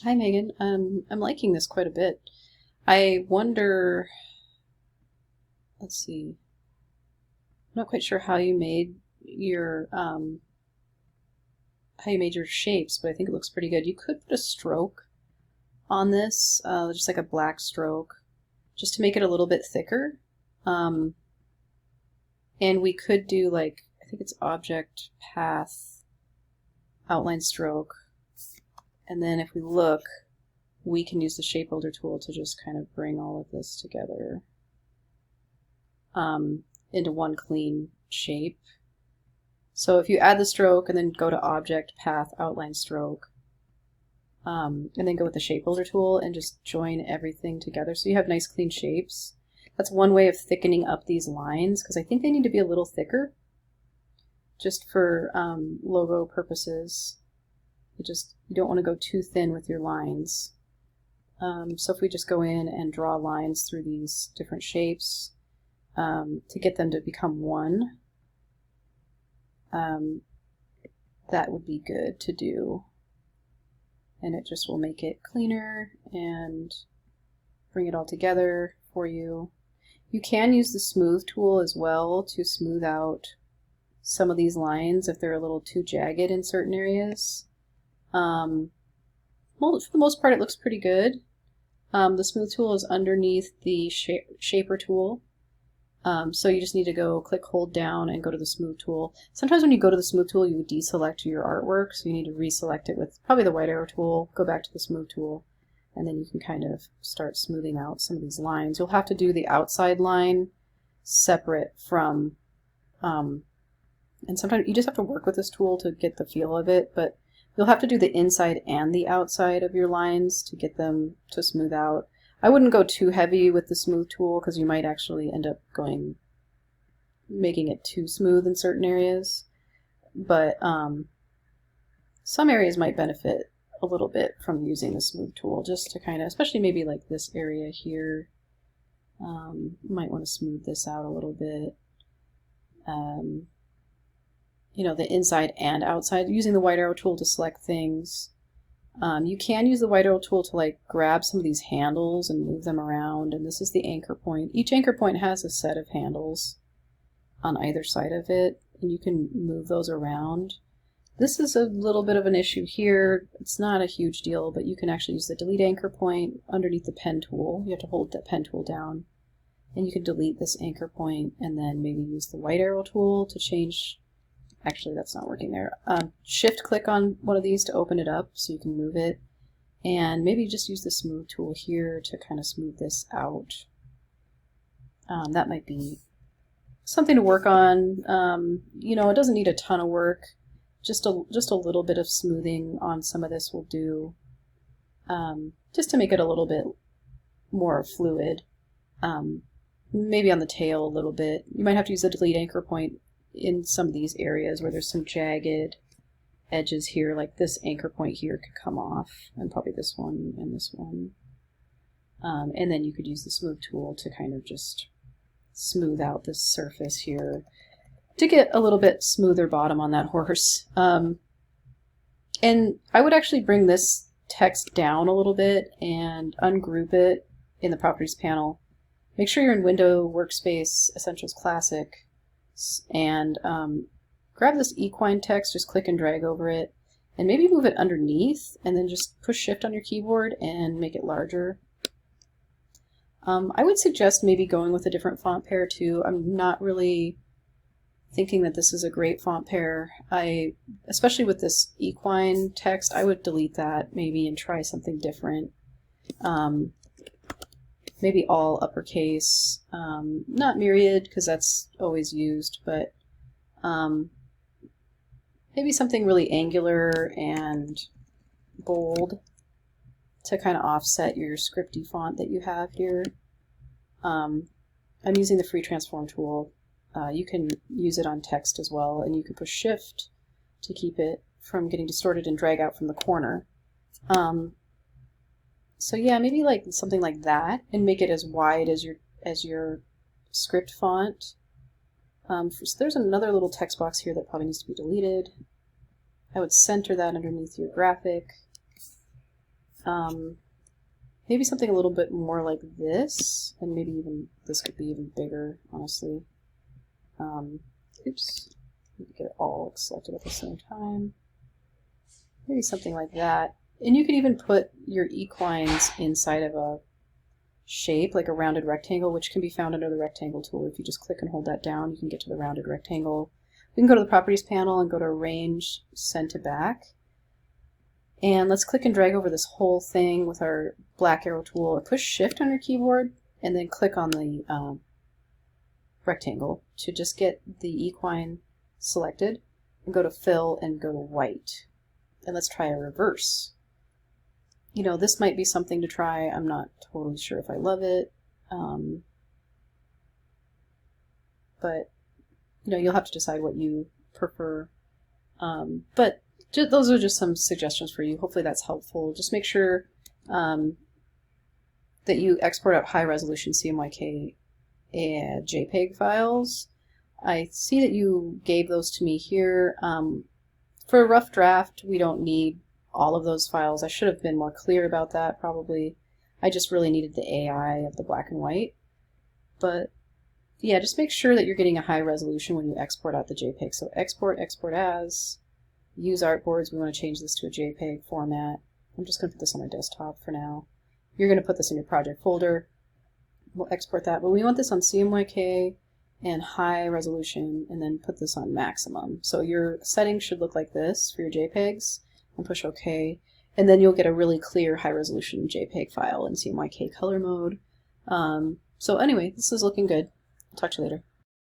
Hi, Megan. I'm liking this quite a bit. I wonder, let's see, I'm not quite sure how you made your shapes, but I think it looks pretty good. You could put a stroke on this, just like a black stroke, just to make it a little bit thicker. Um, and we could do like, I think it's object, path, outline stroke. And then if we look, we can use the shape builder tool to just kind of bring all of this together into one clean shape. So if you add the stroke and then go to object, path, outline, stroke, and then go with the shape builder tool and just join everything together so you have nice clean shapes. That's one way of thickening up these lines, because I think they need to be a little thicker just for logo purposes. You don't want to go too thin with your lines. So if we just go in and draw lines through these different shapes to get them to become one, that would be good to do. And it just will make it cleaner and bring it all together for you. You can use the smooth tool as well to smooth out some of these lines if they're a little too jagged in certain areas. Well, for the most part, it looks pretty good. The smooth tool is underneath the shaper tool. So you just need to go click, hold down, and go to the smooth tool. Sometimes when you go to the smooth tool, you would deselect your artwork, so you need to reselect it with probably the white arrow tool, go back to the smooth tool, and then you can kind of start smoothing out some of these lines. You'll have to do the outside line separate from, and sometimes you just have to work with this tool to get the feel of it, but you'll have to do the inside and the outside of your lines to get them to smooth out. I wouldn't go too heavy with the smooth tool because you might actually end up making it too smooth in certain areas. But some areas might benefit a little bit from using the smooth tool, just to kind of, especially maybe like this area here. You might want to smooth this out a little bit. The inside and outside, using the white arrow tool to select things. You can use the white arrow tool to like grab some of these handles and move them around, and this is the anchor point. Each anchor point has a set of handles on either side of it, and you can move those around. This is a little bit of an issue here. It's not a huge deal, but you can actually use the delete anchor point underneath the pen tool. You have to hold the pen tool down, and you can delete this anchor point, and then maybe use the white arrow tool to change. Actually, that's not working there. Shift click on one of these to open it up so you can move it. And maybe just use the smooth tool here to kind of smooth this out. That might be something to work on. It doesn't need a ton of work. Just a little bit of smoothing on some of this will do. Just to make it a little bit more fluid. Maybe on the tail a little bit. You might have to use the delete anchor point in some of these areas where there's some jagged edges here, like this anchor point here could come off, and probably this one and this one. And then you could use the smooth tool to kind of just smooth out this surface here to get a little bit smoother bottom on that horse. And I would actually bring this text down a little bit and ungroup it in the Properties panel. Make sure you're in Window, Workspace, Essentials Classic, and grab this equine text, just click and drag over it, and maybe move it underneath, and then just push Shift on your keyboard and make it larger. I would suggest maybe going with a different font pair too. I'm not really thinking that this is a great font pair. Especially with this equine text, I would delete that maybe and try something different. Maybe all uppercase, not myriad because that's always used, but maybe something really angular and bold to kind of offset your scripty font that you have here. I'm using the free transform tool. You can use it on text as well, and you can push Shift to keep it from getting distorted and drag out from the corner. So yeah, maybe like something like that, and make it as wide as your script font. So there's another little text box here that probably needs to be deleted. I would center that underneath your graphic. Maybe something a little bit more like this, and maybe even this could be even bigger, honestly. Oops, need to get it all selected at the same time. Maybe something like that. And you could even put your equines inside of a shape, like a rounded rectangle, which can be found under the rectangle tool. If you just click and hold that down, you can get to the rounded rectangle. We can go to the properties panel and go to arrange, send to back. And let's click and drag over this whole thing with our black arrow tool, or push shift on your keyboard and then click on the rectangle to just get the equine selected, and go to fill and go to white. And let's try a reverse. You know, this might be something to try. I'm not totally sure if I love it. But, you know, you'll have to decide what you prefer. But those are just some suggestions for you. Hopefully that's helpful. Just make sure that you export out high resolution CMYK and JPEG files. I see that you gave those to me here. For a rough draft, we don't need all of those files. I should have been more clear about that, probably. I just really needed the AI of the black and white. But yeah, just make sure that you're getting a high resolution when you export out the JPEG. So export, export as, use artboards. We want to change this to a JPEG format. I'm just going to put this on my desktop for now. You're going to put this in your project folder. We'll export that, but we want this on CMYK and high resolution, and then put this on maximum. So your settings should look like this for your JPEGs, and push OK, and then you'll get a really clear high resolution JPEG file in CMYK color mode. So anyway, this is looking good. I'll talk to you later.